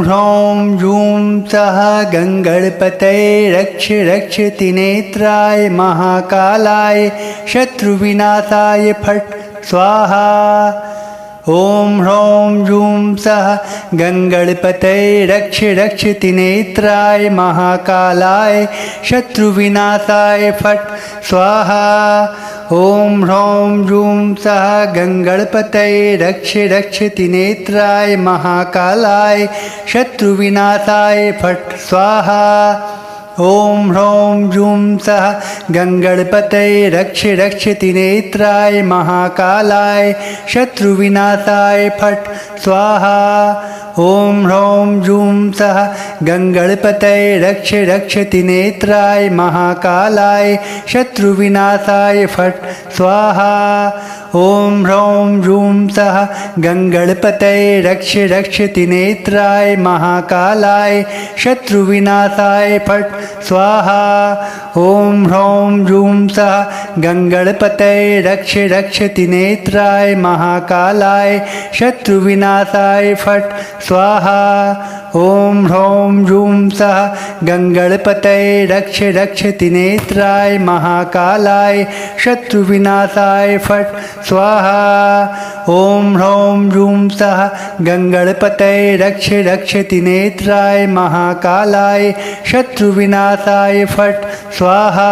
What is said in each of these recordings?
ह्रौं जूं सः गङ्गणपतये रक्ष रक्षति नेत्राय महाकालाय शत्रुविनाशाय फट् स्वाहा। ॐ ह्रौं जूं सः गङ्गणपतये रक्ष रक्षति नेत्राय महाकालाय शत्रुविनाशाय फट् स्वाहा। ॐ ह्रौं जूं सः गङ्गणपतये रक्ष रक्षति नेत्राय महाकालाय शत्रुविनाशाय फट् स्वाहा। ॐ ह्रौं जूं सः गङ्गणपतये रक्ष रक्षति नेत्राय महाकालाय शत्रुविनाशाय फट् स्वाहा। ॐ ह्रौं जूं सः गङ्गणपतये रक्ष रक्षति नेत्राय महाकालाय शत्रुविनाशाय फट् स्वाहा। ॐ ह्रौं जूं सः गङ्गणपतये रक्ष रक्षति नेत्राय महाकालाय शत्रुविनाशाय फट् स्वाहा। ॐ ह्रौं जूं सः गङ्गणपतये रक्ष रक्षति नेत्राय महाकालाय शत्रुविनाशाय फट् स्वाहा। ॐ ह्रौं जूं सः गङ्गणपतये रक्ष रक्षति नेत्राय महाकालाय शत्रुविनाशाय फट् स्वाहा। ॐ ह्रौं जूं सः गङ्गणपतये रक्ष रक्षति नेत्राय महाकालाय शत्रुविनाशाय फट् स्वाहा।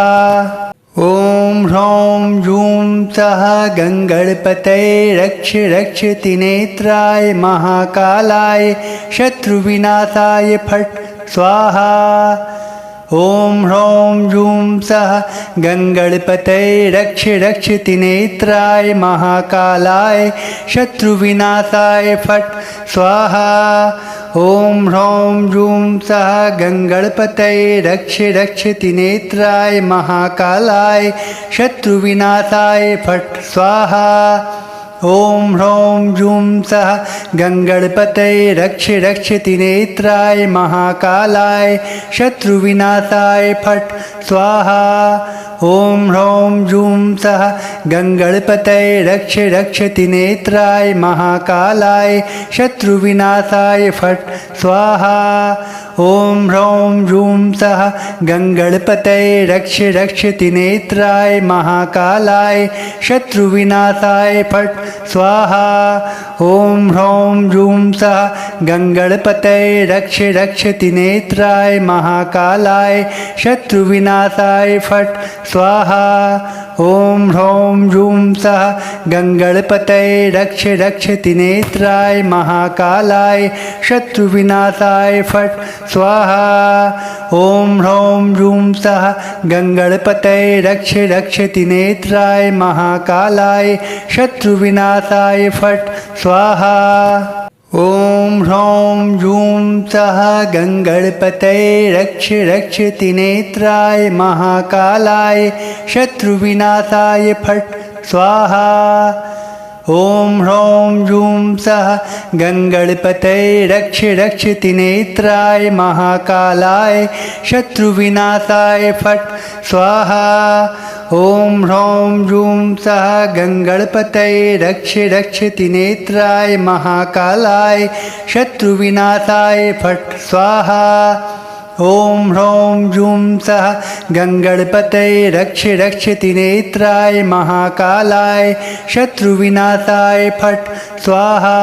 ॐ ह्रौं जूं सः गङ्गणपतये रक्ष रक्षति नेत्राय महाकालाय शत्रुविनाशाय फट् स्वाहा। ॐ ह्रौं जूं सः गङ्गणपतये रक्ष रक्षति नेत्राय महाकालाय शत्रुविनाशाय फट् स्वाहा। ॐ ह्रौं जूं सः गङ्गणपतये रक्ष रक्षति नेत्राय महाकालाय शत्रुविनाशाय फट् स्वाहा। ॐ ह्रौं जूं सः गङ्गणपतये रक्ष रक्षति नेत्राय महाकालाय शत्रुविनाशाय फट् स्वाहा। ॐ ह्रौं जूं सः गङ्गणपतये रक्ष रक्षति नेत्राय महाकालाय शत्रुविनाशाय फट् स्वाहा। ॐ ह्रौं जूं सः गङ्गणपतये रक्ष रक्षति नेत्राय महाकालाय शत्रुविनाशाय फट् स्वाहा। ॐ ह्रौं जूं सः गङ्गणपतये रक्ष रक्षति नेत्राय महाकालाय शत्रुविनाशाय फट् स्वाहा। ॐ ह्रौं जूं सः गङ्गणपतये रक्ष रक्षति नेत्राय महाकालाय शत्रुविनाशाय फट् स्वाहा। ॐ ह्रौं जूं सः गङ्गणपतये रक्ष रक्षति नेत्राय महाकालाय शत्रुविनाशाय फट् स्वाहा। ॐ ह्रौं जूं सः गङ्गणपतये रक्ष रक्षति नेत्राय महाकालाय शत्रुविनाशाय फट् स्वाहा। ॐ ह्रौं जूं सः गङ्गणपतये रक्ष रक्षति नेत्राय महाकालाय शत्रुविनाशाय फट् स्वाहा। ॐ ह्रौं जूं सः गङ्गणपतये रक्ष रक्षति नेत्राय महाकालाय शत्रुविनाशाय फट् स्वाहा। ॐ ह्रौं जूं सः गङ्गणपतये रक्ष रक्षति नेत्राय महाकालाय शत्रुविनाशाय फट् स्वाहा।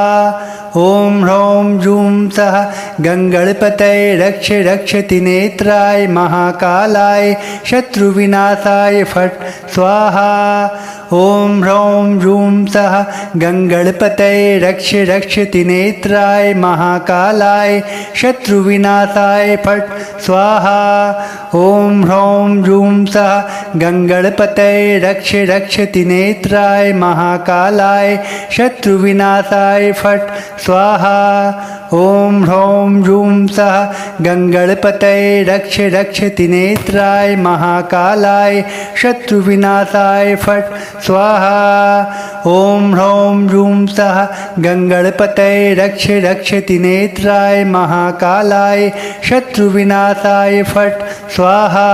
ॐ ह्रौं जूं सः गङ्गणपतये रक्ष रक्षति नेत्राय महाकालाय शत्रुविनाशाय फट् स्वाहा। ॐ ह्रौं जूं सः गङ्गणपतये रक्ष रक्षति नेत्राय महाकालाय शत्रुविनाशाय फट् स्वाहा। ॐ ह्रौं जूं सः गङ्गणपतये रक्ष रक्षति नेत्राय महाकालाय शत्रुविनाशाय फट् स्वाहा। ॐ ह्रौं जूं सः गङ्गणपतये रक्ष रक्षति नेत्राय महाकालाय शत्रुविनाशाय फट् स्वाहा। ॐ ह्रौं जूं सः गङ्गणपतये रक्ष रक्षति नेत्राय महाकालाय शत्रुविनाशाय फट् स्वाहा।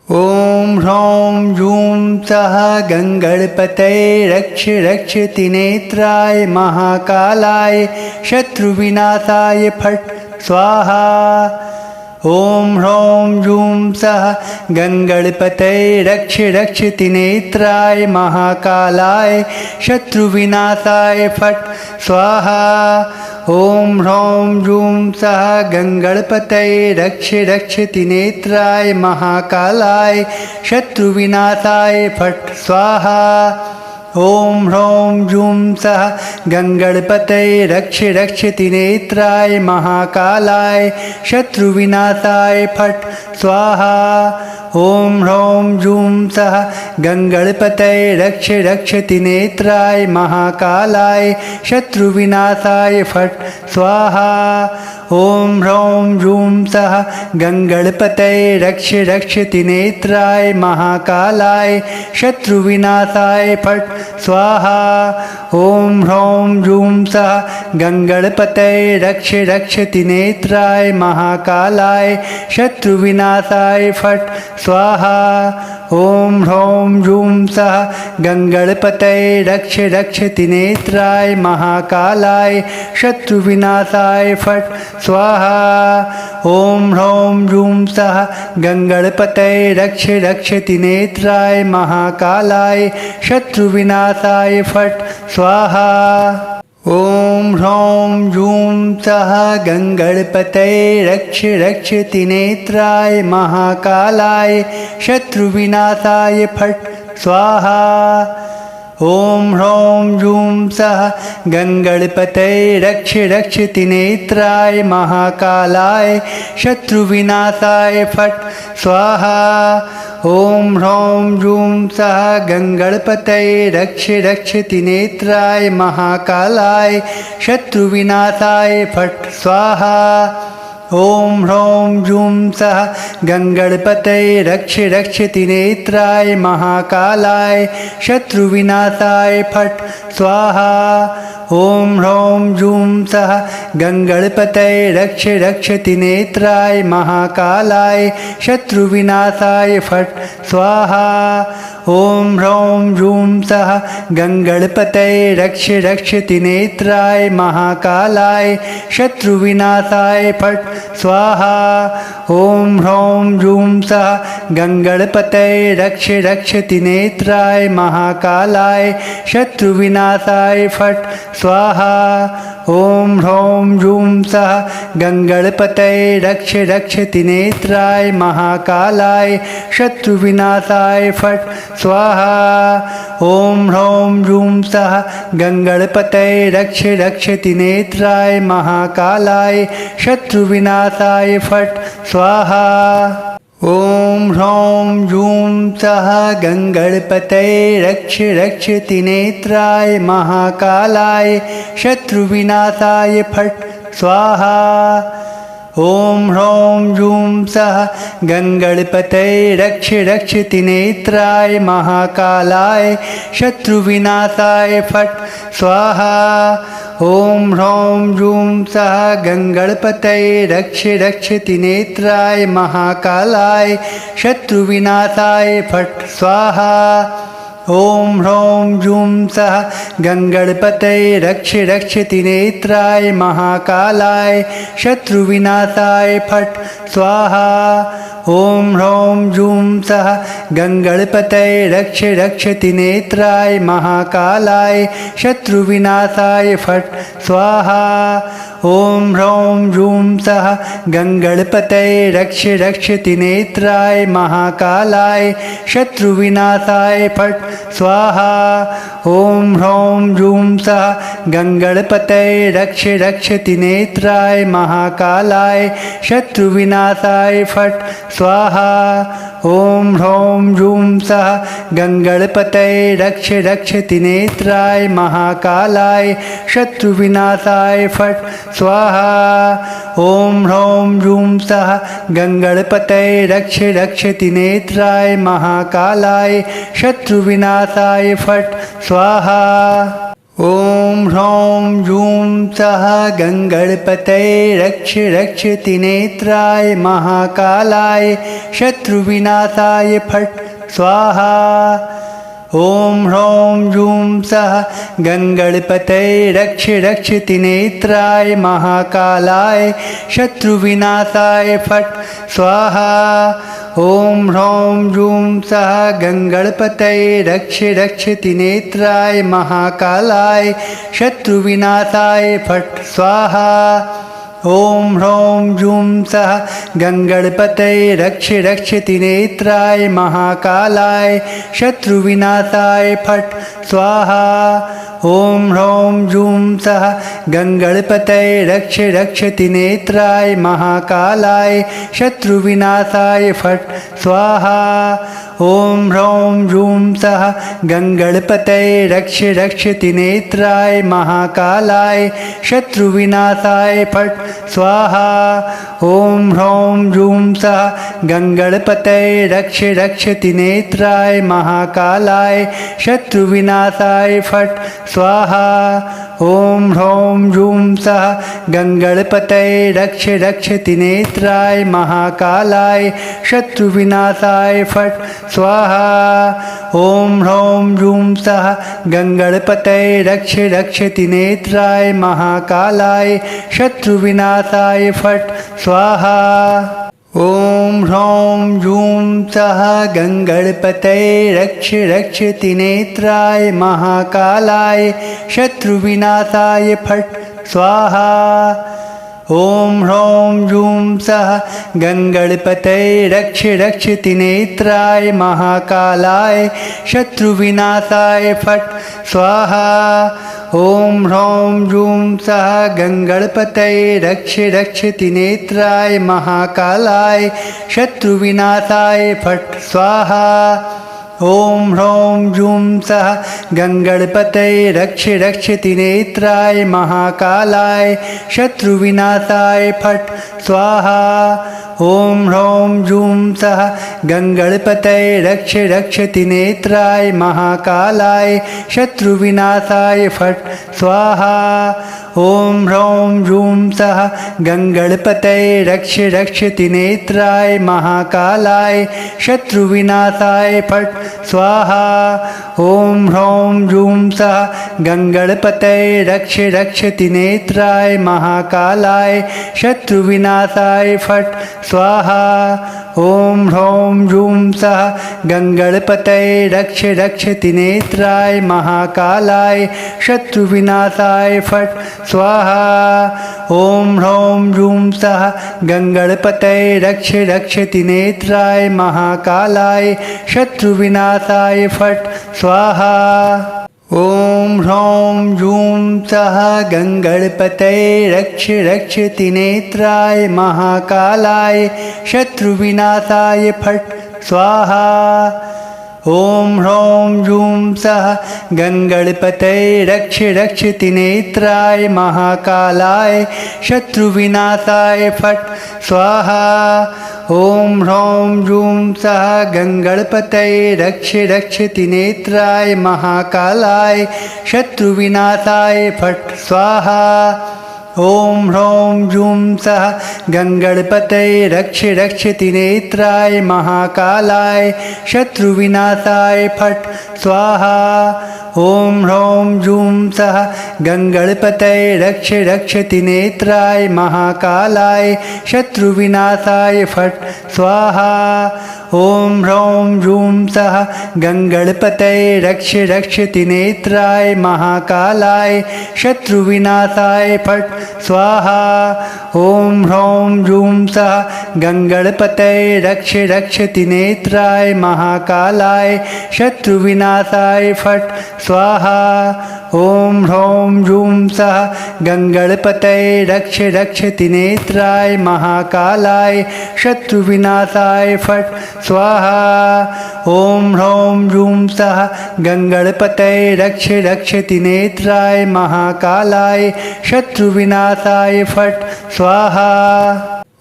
ॐ ह्रौं जूं सः गङ्गणपतये रक्ष रक्षति नेत्राय महाकालाय शत्रुविनाशाय फट् स्वाहा। ॐ ह्रौं जूं सः गङ्गणपतये रक्ष रक्षति नेत्राय महाकालाय शत्रुविनाशाय फट् स्वाहा। ॐ ह्रौं जूं सः गङ्गणपतये रक्ष रक्षति नेत्राय महाकालाय शत्रुविनाशाय फट् स्वाहा। ॐ ह्रौं जूं सः गङ्गणपतये रक्ष रक्षति नेत्राय महाकालाय शत्रुविनाशाय फट् स्वाहा। ॐ ह्रौं जूं सः गङ्गणपतये रक्ष रक्षति नेत्राय महाकालाय शत्रुविनाशाय फट् स्वाहा। ॐ ह्रौं जूं सः गङ्गणपतये रक्ष रक्षति नेत्राय महाकालाय शत्रुविनाशाय फट् स्वाहा। ॐ ह्रौं जूं सः गङ्गणपतये रक्ष रक्षति नेत्राय महाकालाय शत्रुविनाशाय फट् स्वाहा। ॐ ह्रौं जूं सः गङ्गणपतये रक्ष रक्षति नेत्राय महाकालाय शत्रुविनाशाय फट् स्वाहा। ॐ ह्रौं जूं सः गङ्गणपतये रक्ष रक्षति नेत्राय महाकालाय शत्रुविनाशाय फट् स्वाहा। ॐ ह्रौं जूं सः गङ्गणपतये रक्ष रक्षति नेत्राय महाकालाय शत्रुविनाशाय फट् स्वाहा। ॐ ह्रौं जूं सः गङ्गणपतये रक्ष रक्षति नेत्राय महाकालाय शत्रुविनाशाय फट् स्वाहा। ॐ ह्रौं जूं सः गङ्गणपतये रक्ष रक्षति नेत्राय महाकालाय शत्रुविनाशाय फट् स्वाहा। ॐ ह्रौं जूं सः गङ्गणपतये रक्ष रक्षति नेत्राय महाकालाय शत्रुविनाशाय फट् स्वाहा। ॐ ह्रौं जूं सः गङ्गणपतये रक्ष रक्षति नेत्राय महाकालाय शत्रुविनाशाय फट् स्वाहा। ॐ ह्रौं जूं सः गङ्गणपतये रक्ष रक्षति नेत्राय महाकालाय शत्रुविनाशाय फट् स्वाहा। ॐ ह्रौं जूं सः गङ्गणपतये रक्ष रक्षति नेत्राय महाकालाय शत्रुविनाशाय फट् स्वाहा। ॐ ह्रौं जूं सः गङ्गणपतये रक्ष रक्षति नेत्राय महाकालाय शत्रुविनाशाय फट् स्वाहा। ॐ ह्रौं जूं सः गङ्गणपतये रक्ष रक्षति नेत्राय महाकालाय शत्रुविनाशाय फट् स्वाहा। ॐ ह्रौं जूं सः गङ्गणपतये रक्ष रक्षति नेत्राय महाकालाय शत्रुविनाशाय फट् स्वाहा। ॐ ह्रौं जूं सः गङ्गणपतये रक्ष रक्षति नेत्राय महाकालाय शत्रुविनाशाय फट् स्वाहा। ॐ ह्रौं जूं सः गङ्गणपतये रक्ष रक्षति नेत्राय महाकालाय शत्रुविनाशाय फट् स्वाहा। ॐ ह्रौं जूं सः गङ्गणपतये रक्ष रक्षति नेत्राय महाकालाय शत्रुविनाशाय फट् स्वाहा। ॐ ह्रौं जूं सः गङ्गणपतये रक्ष रक्षति नेत्राय महाकालाय शत्रुविनाशाय फट् स्वाहा। ॐ ह्रौं जूं सः गङ्गणपतये रक्ष रक्षति नेत्राय महाकालाय शत्रुविनाशाय फट् स्वाहा। ॐ ह्रौं जूं सः गङ्गणपतये रक्ष रक्षति नेत्राय महाकालाय शत्रुविनाशाय फट् स्वाहा। ॐ ह्रौं जूं सः गङ्गणपतये रक्ष रक्षति नेत्राय महाकालाय शत्रुविनाशाय फट् स्वाहा। ॐ ह्रौं जूं सः गङ्गणपतये रक्ष रक्षति नेत्राय महाकालाय शत्रुविनाशाय फट् स्वाहा। ॐ ह्रौं जूं सः गङ्गणपतये रक्ष रक्षति नेत्राय महाकालाय शत्रुविनाशाय फट् स्वाहा। ॐ ह्रौं जूं सः गङ्गणपतये रक्ष रक्षति नेत्राय महाकालाय शत्रुविनाशाय फट् स्वाहा। ॐ ह्रौं जूं सः गङ्गणपतये रक्ष रक्षति नेत्राय महाकालाय शत्रुविनाशाय फट् स्वाहा। ॐ ह्रौं जूं सः गङ्गणपतये रक्ष रक्षति नेत्राय महाकालाय शत्रुविनाशाय फट् स्वाहा। ॐ ह्रौं जूं सः गङ्गणपतये रक्ष रक्षति नेत्राय महाकालाय शत्रुविनाशाय फट् स्वाहा। ॐ ह्रौं जूं सः गङ्गणपतये रक्ष रक्षति नेत्राय महाकालाय शत्रुविनाशाय फट् स्वाहा। ॐ ह्रौं जूं सः गङ्गणपतये रक्ष रक्षति नेत्राय महाकालाय शत्रुविनाशाय फट् स्वाहा। ॐ ह्रौं जूं सः गङ्गणपतये रक्ष रक्षति नेत्राय महाकालाय शत्रुविनाशाय फट् स्वाहा। ॐ ह्रौं जूं सः गङ्गणपतये रक्ष रक्षति नेत्राय महाकालाय शत्रुविनाशाय फट् स्वाहा। ॐ ह्रौं जूं सः गङ्गणपतये रक्ष रक्षति नेत्राय महाकालाय शत्रुविनाशाय फट् स्वाहा। ॐ ह्रौं जूं सः गङ्गणपतये रक्ष रक्षति नेत्राय महाकालाय शत्रुविनाशाय फट् स्वाहा। ॐ ह्रौं जूं सः गङ्गणपतये रक्ष रक्षति नेत्राय महाकालाय शत्रुविनाशाय फट् स्वाहा। ॐ ह्रौं जूं सः गङ्गणपतये रक्ष रक्षति नेत्राय महाकालाय शत्रुविनाशाय फट् स्वाहा। ॐ ह्रौं जूं सः गङ्गणपतये रक्ष रक्षति नेत्राय महाकालाय शत्रुविनाशाय फट् स्वाहा। ॐ ह्रौं जूं सः गङ्गणपतये रक्ष रक्षति नेत्राय महाकालाय शत्रुविनाशाय फट् स्वाहा। ॐ ह्रौं जूं सः गङ्गणपतये रक्ष रक्षति नेत्राय महाकालाय शत्रुविनाशाय फट् स्वाहा। ॐ ह्रौं जूं सः गङ्गणपतये रक्ष रक्षति नेत्राय महाकालाय शत्रुविनाशाय फट् स्वाहा। ॐ ह्रौं जूं सः गङ्गणपतये रक्ष रक्षति नेत्राय महाकालाय शत्रुविनाशाय फट् स्वाहा। ॐ ह्रौं जूं सः गङ्गणपतये रक्ष रक्षति नेत्राय महाकालाय शत्रुविनाशाय फट् स्वाहा। ॐ ह्रौं जूं सः गङ्गणपतये रक्ष रक्षति नेत्राय महाकालाय शत्रुविनाशाय फट् स्वाहा। ॐ ह्रौं जूं सः गङ्गणपतये रक्ष रक्षति नेत्राय महाकालाय शत्रुविनाशाय फट् स्वाहा। ॐ ह्रौं जूं सः गङ्गणपतये रक्ष रक्षति नेत्राय महाकालाय शत्रुविनाशाय फट् स्वाहा। ॐ ह्रौं जूं सः गङ्गणपतये रक्ष रक्षति नेत्राय महाकालाय शत्रुविनाशाय फट् स्वाहा। ॐ ह्रौं जूं सः गङ्गणपतये रक्ष रक्षति नेत्राय महाकालाय शत्रुविनाशाय फट् स्वाहा। ॐ ह्रौं जूं सः गङ्गणपतये रक्ष रक्षति नेत्राय महाकालाय शत्रुविनाशाय फट् स्वाहा। ॐ ह्रौं जूं सः गङ्गणपतये रक्ष रक्षति नेत्राय महाकालाय शत्रुविनाशाय फट् स्वाहा। ॐ ह्रौं जूं सः गङ्गणपतये रक्ष रक्षति नेत्राय महाकालाय शत्रुविनाशाय फट् स्वाहा।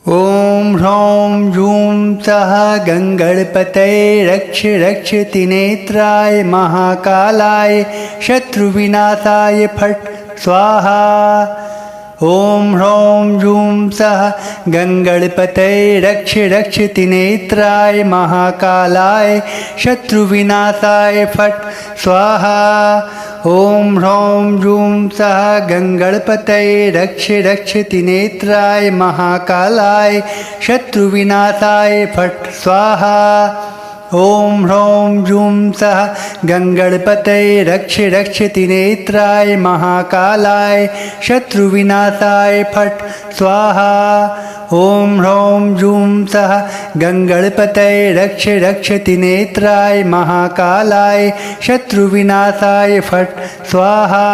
ॐ ह्रौं जूं सः गङ्गणपतये रक्ष रक्षति नेत्राय महाकालाय शत्रुविनाशाय फट् स्वाहा। ॐ ह्रौं जूं सः गङ्गणपतये रक्ष रक्षति नेत्राय महाकालाय शत्रुविनाशाय फट् स्वाहा। ॐ ह्रौं जूं सः गङ्गणपतये रक्ष रक्षति नेत्राय महाकालाय शत्रुविनाशाय फट् स्वाहा। ॐ ह्रौं जूं सः गङ्गणपतये रक्ष रक्षति नेत्राय महाकालाय शत्रुविनाशाय फट् स्वाहा। ॐ ह्रौं जूं सः गङ्गणपतये रक्ष रक्षति नेत्राय महाकालाय शत्रुविनाशाय फट् स्वाहा।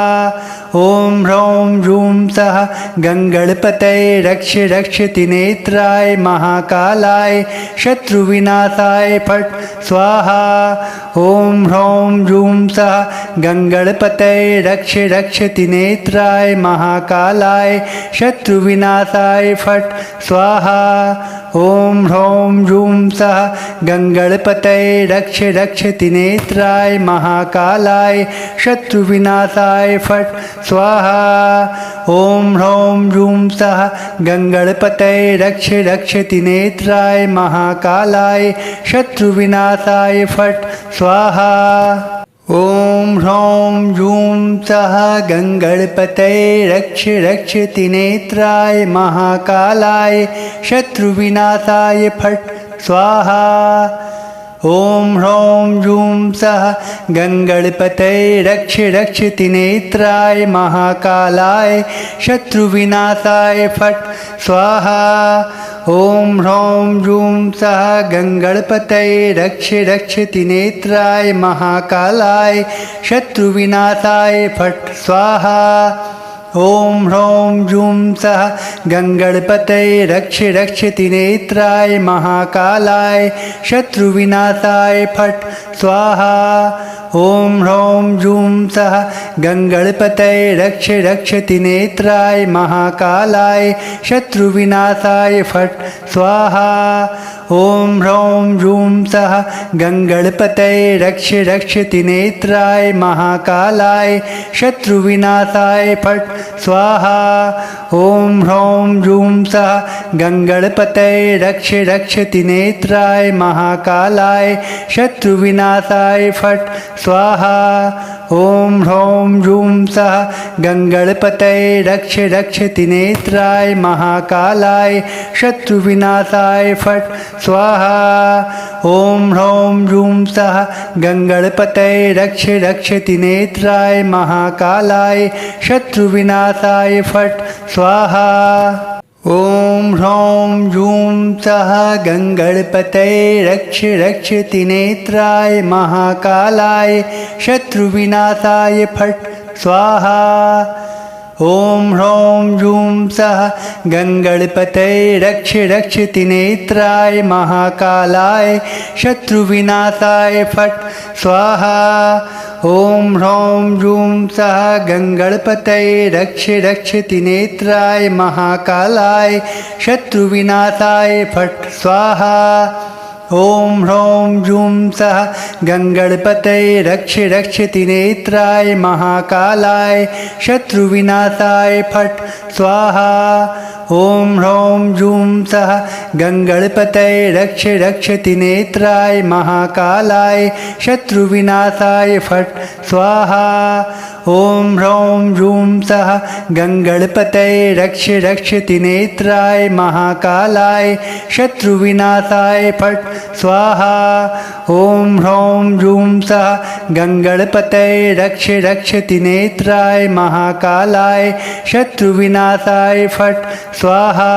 ॐ ह्रौं जूं सः गङ्गणपतये रक्ष रक्षति नेत्राय महाकालाय शत्रुविनाशाय फट् स्वाहा। ॐ ह्रौं जूं सः गङ्गणपतये रक्ष रक्षति नेत्राय महाकालाय शत्रुविनाशाय फट् स्वाहा। ॐ ह्रौं जूं सः गङ्गणपतये रक्ष रक्षति नेत्राय महाकालाय शत्रुविनाशाय फट् स्वाहा। ॐ ह्रौं जूं सः गङ्गणपतये रक्ष रक्षति नेत्राय महाकालाय शत्रुविनाशाय फट् स्वाहा। ॐ ह्रौं जूं सः गङ्गणपतये रक्ष रक्षति नेत्राय महाकालाय शत्रुविनाशाय फट् स्वाहा। ॐ ह्रौं जूं सः गङ्गणपतये रक्ष रक्षति नेत्राय महाकालाय शत्रुविनाशाय फट् स्वाहा। ॐ ह्रौं जूं सः गङ्गणपतये रक्ष रक्षति नेत्राय महाकालाय शत्रुविनाशाय फट् स्वाहा। ॐ ह्रौं जूं सः गङ्गणपतये रक्ष रक्षति नेत्राय महाकालाय शत्रुविनाशाय फट् स्वाहा। ॐ ह्रौं जूं सः गङ्गणपतये रक्ष रक्षति नेत्राय महाकालाय शत्रुविनाशाय फट् स्वाहा। ॐ ह्रौं जूं सः गङ्गणपतये रक्ष रक्षति नेत्राय महाकालाय शत्रुविनाशाय फट् स्वाहा। ॐ ह्रौं जूं सः गङ्गणपतये रक्ष रक्षति नेत्राय महाकालाय शत्रुविनाशाय फट् स्वाहा। ॐ ह्रौं जूं सः गङ्गणपतये रक्ष रक्षति नेत्राय महाकालाय शत्रुविनाशाय फट् स्वाहा। ॐ ह्रौं जूं सः गङ्गणपतये रक्ष रक्षति नेत्राय महाकालाय शत्रुविनाशाय फट् स्वाहा। ॐ ह्रौं जूं सः गङ्गणपतये रक्ष रक्षति नेत्राय महाकालाय शत्रुविनाशाय फट् स्वाहा। ॐ ह्रौं जूं सः गङ्गणपतये रक्ष रक्षति नेत्राय महाकालाय शत्रुविनाशाय फट् स्वाहा। ॐ ह्रौं जूं सः गङ्गणपतये रक्ष रक्षति नेत्राय महाकालाय शत्रुविनाशाय फट् स्वाहा। ॐ ह्रौं जूं सः गङ्गणपतये रक्ष रक्षति नेत्राय महाकालाय शत्रुविनाशाय फट् स्वाहा। ॐ ह्रौं जूं सः गङ्गणपतये रक्ष रक्षति नेत्राय महाकालाय शत्रुविनाशाय फट् स्वाहा। ॐ ह्रौं जूं सः गङ्गणपतये रक्ष रक्षति नेत्राय महाकालाय शत्रुविनाशाय फट् स्वाहा। ॐ ह्रौं जूं सः गङ्गणपतये रक्ष रक्षति नेत्राय महाकालाय शत्रुविनाशाय फट् स्वाहा।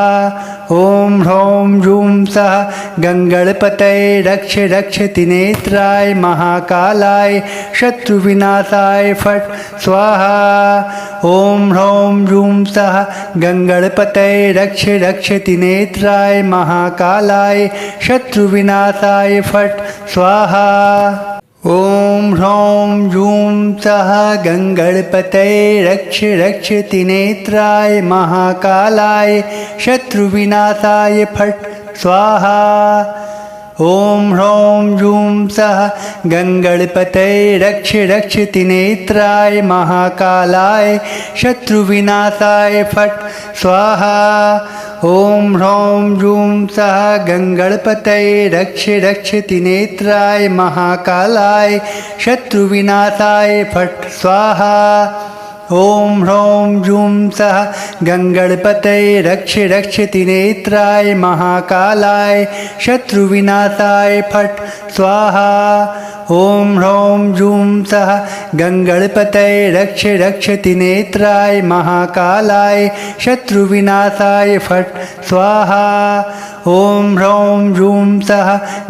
ॐ ह्रौं जूं सः गङ्गणपतये रक्ष रक्षति नेत्राय महाकालाय शत्रुविनाशाय फट् स्वाहा। ॐ ह्रौं जूं सः गङ्गणपतये रक्ष रक्षति नेत्राय महाकालाय शत्रुविनाशाय फट् स्वाहा। ॐ ह्रौं जूं सः गङ्गणपतये रक्ष रक्षति नेत्राय महाकालाय शत्रुविनाशाय फट् स्वाहा। ॐ ह्रौं जूं सः गङ्गणपतये रक्ष रक्षति नेत्राय महाकालाय शत्रुविनाशाय फट् स्वाहा। ॐ ह्रौं जूं सः गङ्गणपतये रक्ष रक्षति नेत्राय महाकालाय शत्रुविनाशाय फट् स्वाहा। ॐ ह्रौं जूं सः गङ्गणपतये रक्ष रक्षति नेत्राय महाकालाय शत्रुविनाशाय फट् स्वाहा। ॐ ह्रौं जूं सः गङ्गणपतये रक्ष रक्षति नेत्राय महाकालाय शत्रुविनाशाय फट् स्वाहा। ॐ ह्रौं जूं सः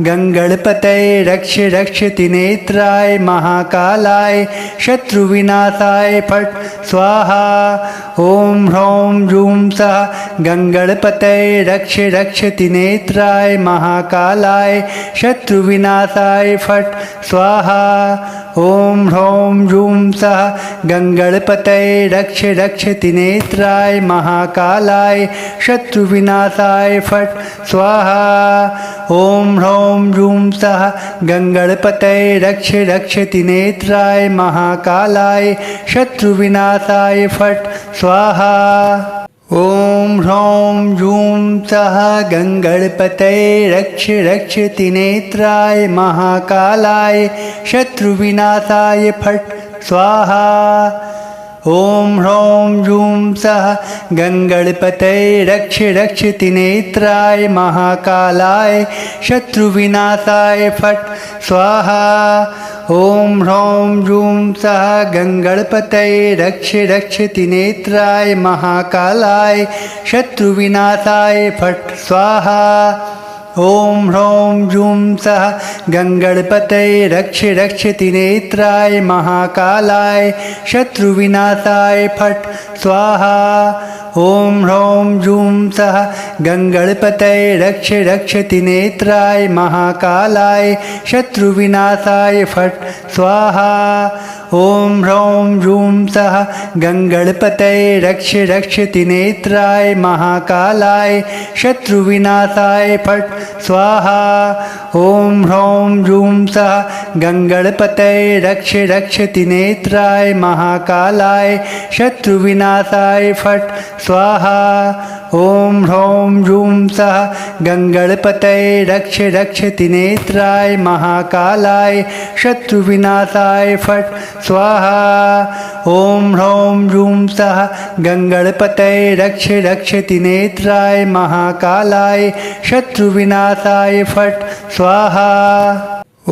गङ्गणपतये रक्ष रक्षति नेत्राय महाकालाय शत्रुविनाशाय फट् स्वाहा। ॐ ह्रौं जूं सः गङ्गणपतये रक्ष रक्षति नेत्राय महाकालाय शत्रुविनाशाय फट् स्वाहा। ॐ ह्रौं जूं सः गङ्गणपतये रक्ष रक्षति नेत्राय महाकालाय शत्रुविनाशाय फट् स्वाहा। ॐ ह्रौं जूं सः गङ्गणपतये रक्ष रक्षति नेत्राय महाकालाय शत्रुविनाशाय फट् स्वाहा। ॐ ह्रौं जूं सः गङ्गणपतये रक्ष रक्षति नेत्राय महाकालाय शत्रुविनाशाय फट् स्वाहा। ॐ ह्रौं जूं सः गङ्गणपतये रक्ष रक्षति नेत्राय महाकालाय शत्रुविनाशाय फट् स्वाहा। ॐ ह्रौं जूं सः गङ्गणपतये रक्ष रक्षति नेत्राय महाकालाय शत्रुविनाशाय फट् स्वाहा। ॐ ह्रौं जूं सः गङ्गणपतये रक्ष रक्षति नेत्राय महाकालाय शत्रुविनाशाय फट् स्वाहा। ॐ ह्रौं जूं सः गङ्गणपतये रक्ष रक्षति नेत्राय महाकालाय शत्रुविनाशाय फट् स्वाहा। ॐ ह्रौं जूं सः गङ्गणपतये रक्ष रक्षति नेत्राय महाकालाय शत्रुविनाशाय फट् स्वाहा। ॐ ह्रौं जूं सः गङ्गणपतये रक्ष रक्षति नेत्राय महाकालाय शत्रुविनाशाय फट् स्वाहा। ॐ ह्रौं जूं सः गङ्गणपतये रक्ष रक्षति नेत्राय महाकालाय शत्रुविनाशाय फट् स्वाहा। ॐ ह्रौं जूं सः गङ्गणपतये रक्ष रक्षति नेत्राय महाकालाय शत्रुविनाशाय फट् स्वाहा।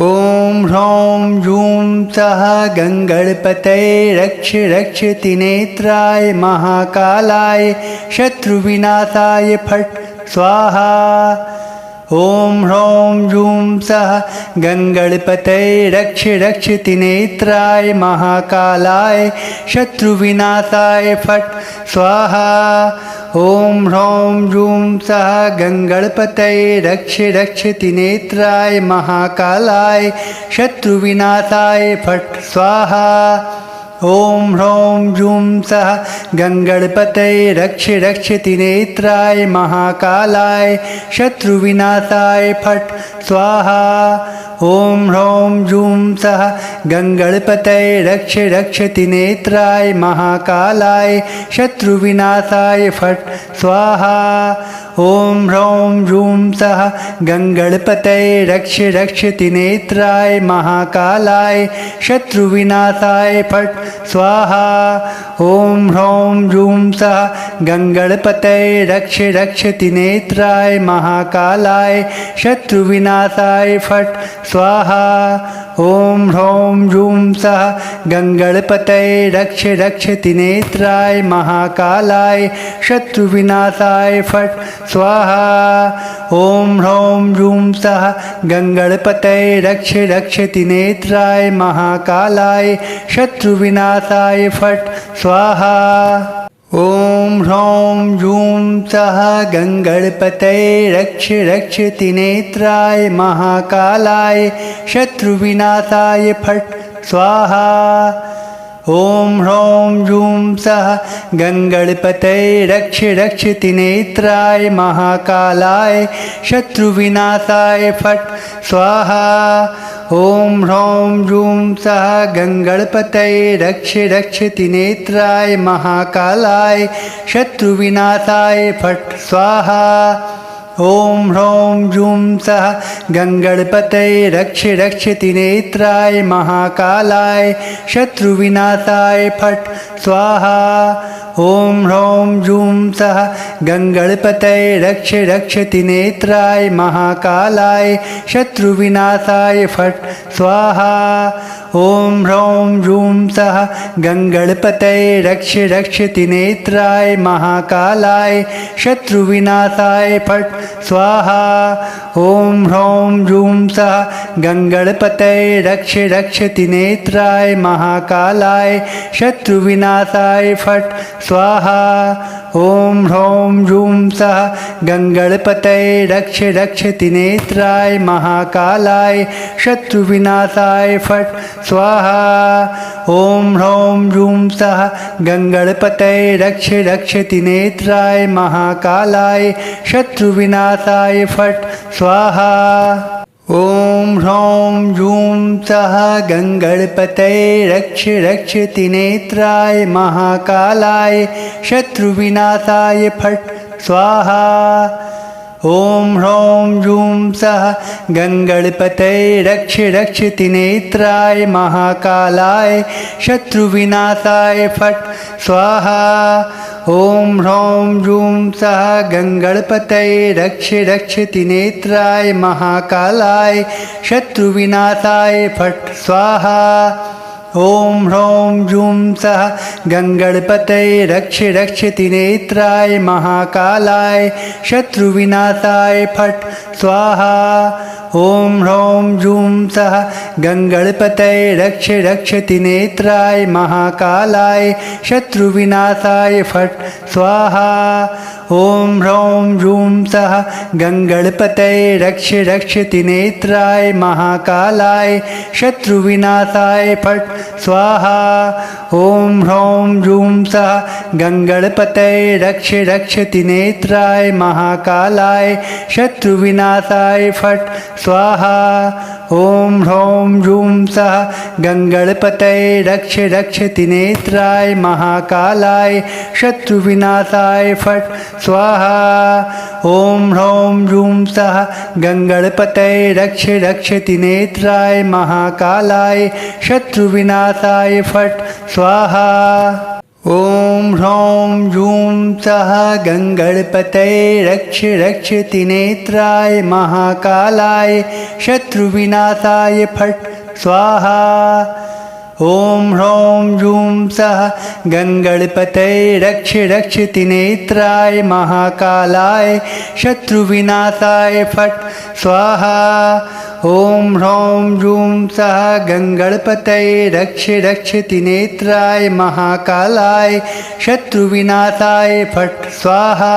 ॐ ह्रौं जूं सः गङ्गणपतये रक्ष रक्षति नेत्राय महाकालाय शत्रुविनाशाय फट् स्वाहा। ॐ ह्रौं जूं सः गङ्गणपतये रक्ष रक्षति नेत्राय महाकालाय शत्रुविनाशाय फट् स्वाहा। ॐ ह्रौं जूं सः गङ्गणपतये रक्ष रक्षति नेत्राय महाकालाय शत्रुविनाशाय फट् स्वाहा। ॐ ह्रौं जूं सः गङ्गणपतये रक्ष रक्षति नेत्राय महाकालाय शत्रुविनाशाय फट् स्वाहा। ॐ ह्रौं जूं सः गङ्गणपतये रक्ष रक्षति नेत्राय महाकालाय शत्रुविनाशाय फट् स्वाहा। ॐ ह्रौं जूं सः गङ्गणपतये रक्ष रक्षति नेत्राय महाकालाय शत्रुविनाशाय फट् स्वाहा। ॐ ह्रौं जूं सः गङ्गणपतये रक्ष रक्षति नेत्राय महाकालाय शत्रुविनाशाय फट् स्वाहा। ॐ ह्रौं जूं सः गङ्गणपतये रक्ष रक्षति नेत्राय महाकालाय शत्रुविनाशाय फट् स्वाहा। ॐ ह्रौं जूं सः गङ्गणपतये रक्ष रक्षति नेत्राय महाकालाय शत्रुविनाशाय फट् स्वाहा। ॐ ह्रौं जूं सः गङ्गणपतये रक्ष रक्षति नेत्राय महाकालाय शत्रुविनाशाय फट् स्वाहा। ॐ ह्रौं जूं सः गङ्गणपतये रक्ष रक्षति नेत्राय महाकालाय शत्रुविनाशाय फट् स्वाहा। ॐ ह्रौं जूं सः गङ्गणपतये रक्ष रक्षति नेत्राय महाकालाय शत्रुविनाशाय फट् स्वाहा। ॐ ह्रौं जूं सः गङ्गणपतये रक्ष रक्षति नेत्राय महाकालाय शत्रुविनाशाय फट् स्वाहा। ॐ ह्रौं जूं सः गङ्गणपतये रक्ष रक्षति नेत्राय महाकालाय शत्रुविनाशाय फट् स्वाहा। ॐ ह्रौं जूं सः गङ्गणपतये रक्ष रक्षति नेत्राय महाकालाय शत्रुविनाशाय फट् स्वाहा। ॐ ह्रौं जूं सः गङ्गणपतये रक्ष रक्षति नेत्राय महाकालाय शत्रुविनाशाय फट् स्वाहा। ॐ ह्रौं जूं सः गङ्गणपतये रक्ष रक्षति नेत्राय महाकालाय शत्रुविनाशाय फट् स्वाहा। ॐ ह्रौं जूं सः गङ्गणपतये रक्ष रक्षति नेत्राय महाकालाय शत्रुविनाशाय फट् स्वाहा। ॐ ह्रौं जूं सः गङ्गणपतये रक्ष रक्षति नेत्राय महाकालाय शत्रुविनाशाय फट् स्वाहा। ॐ ह्रौं जूं सः गङ्गणपतये रक्ष रक्षति नेत्राय महाकालाय शत्रुविनाशाय फट् स्वाहा। ॐ ह्रौं जूं सः गङ्गणपतये रक्ष रक्षति नेत्राय महाकालाय शत्रुविनाशाय फट् स्वाहा। ॐ ह्रौं जूं सः गङ्गणपतये रक्ष रक्षति नेत्राय महाकालाय शत्रुविनाशाय फट् स्वाहा। ॐ ह्रौं जूं सः गङ्गणपतये रक्ष रक्षति नेत्राय महाकालाय शत्रुविनाशाय फट् स्वाहा। ॐ ह्रौं जूं सः गङ्गणपतये रक्ष रक्षति नेत्राय महाकालाय शत्रुविनाशाय फट् स्वाहा। ॐ ह्रौं जूं सः गङ्गणपतये रक्ष रक्षति नेत्राय महाकालाय शत्रुविनाशाय फट् स्वाहा। ॐ ह्रौं जूं सः गङ्गणपतये रक्ष रक्षति नेत्राय महाकालाय शत्रुविनाशाय फट् स्वाहा। ॐ ह्रौं जूं सः गङ्गणपतये रक्ष रक्षति नेत्राय महाकालाय शत्रुविनाशाय फट् स्वाहा। ॐ ह्रौं जूं सः गङ्गणपतये रक्ष रक्षति नेत्राय महाकालाय शत्रुविनाशाय फट् स्वाहा। ॐ ह्रौं जूं सः गङ्गणपतये रक्ष रक्षति नेत्राय महाकालाय शत्रुविनाशाय फट् स्वाहा। ॐ ह्रौं जूं सः गङ्गणपतये रक्ष रक्षति नेत्राय महाकालाय शत्रुविनाशाय फट् स्वाहा।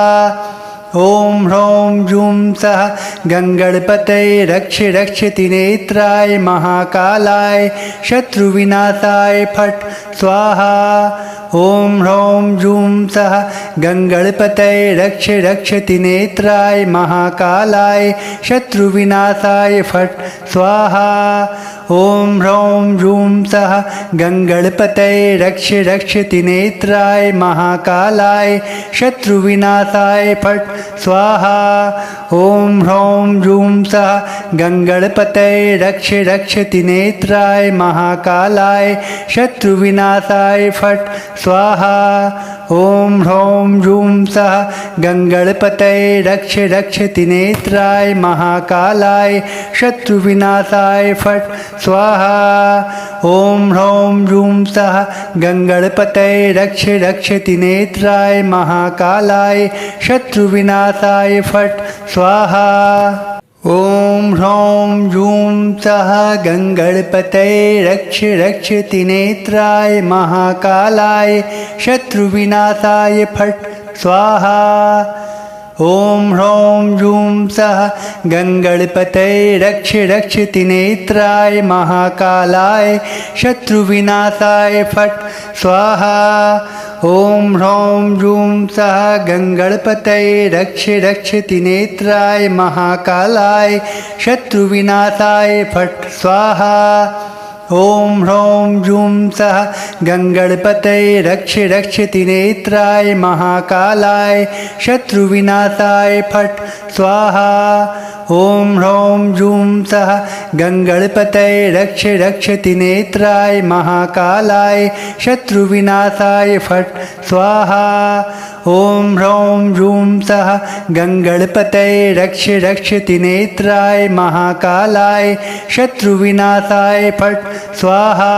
ॐ ह्रौं जूं सः गङ्गणपतये रक्ष रक्षति नेत्राय महाकालाय शत्रुविनाशाय फट् स्वाहा। ॐ ह्रौं जूं सः गङ्गणपतये रक्ष रक्षति नेत्राय महाकालाय शत्रुविनाशाय फट् स्वाहा। ॐ ह्रौं जूं सः गङ्गणपतये रक्ष रक्षति नेत्राय महाकालाय शत्रुविनाशाय फट् स्वाहा। ॐ ह्रौं जूं सः गङ्गणपतये रक्ष रक्षति नेत्राय महाकालाय शत्रुविनाशाय फट् स्वाहा। ॐ ह्रौं जूं सः गङ्गणपतये रक्ष रक्षति नेत्राय महाकालाय शत्रुविनाशाय फट् स्वाहा। ॐ ह्रौं जूं सः गङ्गणपतये रक्ष रक्षति नेत्राय महाकालाय शत्रुविनाशाय फट् स्वाहा। ॐ ह्रौं जूं सः गङ्गणपतये रक्ष रक्षति नेत्राय महाकालाय शत्रुविनाशाय फट् स्वाहा। ॐ ह्रौं जूं सः गङ्गणपतये रक्ष रक्षति नेत्राय महाकालाय शत्रुविनाशाय फट् स्वाहा। ॐ ह्रौं जूं सः गङ्गणपतये रक्ष रक्षति नेत्राय महाकालाय शत्रुविनाशाय फट् स्वाहा। ॐ ह्रौं जूं सः गङ्गणपतये रक्ष रक्षति नेत्राय महाकालाय शत्रुविनाशाय फट् स्वाहा। ॐ ह्रौं जूं सः गङ्गणपतये रक्ष रक्षति नेत्राय महाकालाय शत्रुविनाशाय फट् स्वाहा। ॐ ह्रौं जूं सः गङ्गणपतये रक्ष रक्षति नेत्राय महाकालाय शत्रुविनाशाय फट् स्वाहा।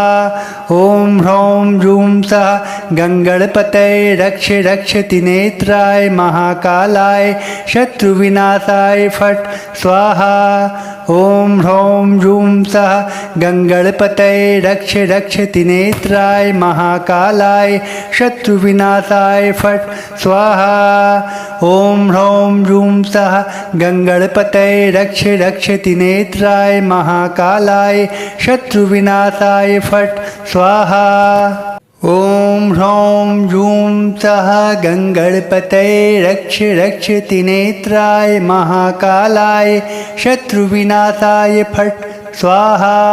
ॐ ह्रौं जूं सः गङ्गणपतये रक्ष रक्षति नेत्राय महाकालाय शत्रुविनाशाय फट् स्वाहा। ॐ ह्रौं जूं सः गङ्गणपतये रक्ष रक्षति नेत्राय महाकालाय शत्रुविनाशाय फट् स्वाहा। ॐ ह्रौं जूं सः गङ्गणपतये रक्ष रक्षति नेत्राय महाकालाय शत्रुविनाशाय फट् स्वाहा। ॐ ह्रौं जूं सः गङ्गणपतये रक्ष रक्षति नेत्राय महाकालाय शत्रुविनाशाय फट् स्वाहा।